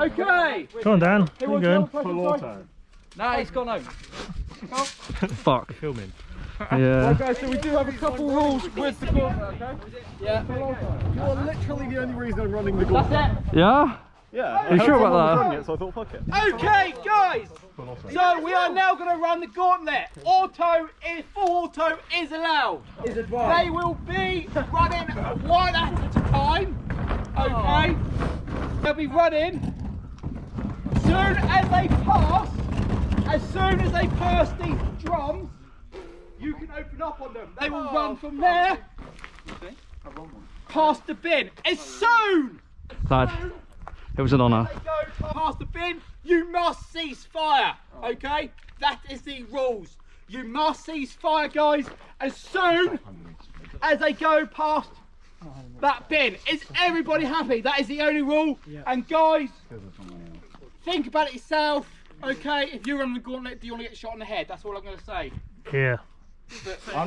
Okay. Come on, Dan. Who How you wants going? the other person? No, he's gone home. Fuck. Filming. Yeah. Okay, so we do have a couple rules with the gauntlet, okay? Yeah. You're literally the only reason I'm running the gauntlet. That's it. Yeah? Yeah. Are you sure about that? It, so I thought, fuck it. Okay, guys. So we are now going to run the gauntlet. Full auto is allowed. Is advised. They will be running one at a time. Okay. They'll be running soon as they pass. As soon as they pass these drums, you can open up on them. They will run from there past the bin. As soon Lad, it was an honour. as they go past the bin, you must cease fire. Okay? That is the rules. You must cease fire, guys, as soon as they go past that bin. Is everybody happy? That is the only rule. And guys, think about it yourself. Okay, if you run the gauntlet, do you want to get shot in the head? That's all I'm going to say. Yeah.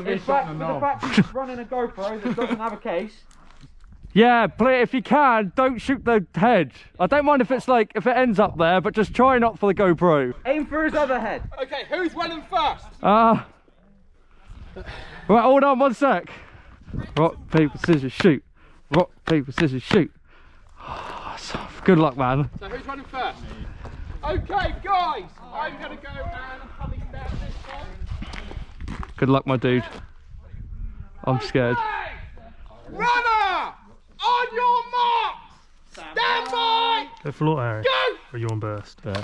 In fact, for the fact he's running a GoPro that doesn't have a case. Yeah, play if you can, don't shoot the head. I don't mind if it's like, if it ends up there, but just try not for the GoPro. Aim for his other head. Okay, who's running first? Right, hold on 1 sec. Rock, paper, scissors, shoot. Rock, paper, scissors, shoot. Good luck, man. So who's running first? Okay, guys, I'm going to go and probably step this one. Good luck, my dude. I'm scared. Okay. Runner! On your marks! Stand by! Go for auto, Harry. Go! Or you on burst? Yeah.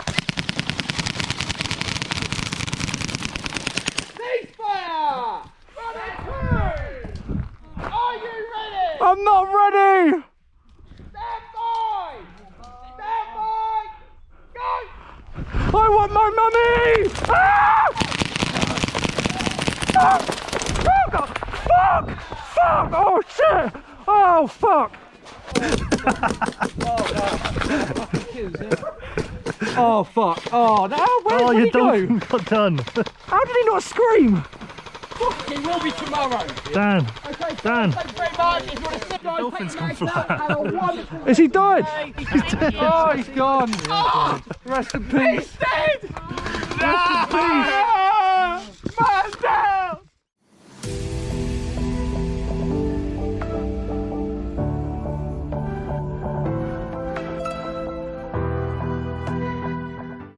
Ceasefire! Running through! Are you ready? I'm not ready! Stand by! Stand by! Go! I want my mummy! Ah! Fuck! Fuck! Fuck! Fuck! Oh shit! Oh fuck! Oh fuck! Oh no! Where did he go? Got done. How did he not scream? He will be tomorrow. Dan. Okay, Dan. thanks very much. If you want to sit down, Dolphins take come your mags out, have a wonderful Is he died? day. Oh, he's gone. Oh, Rest in he's peace. dead! Rest in peace.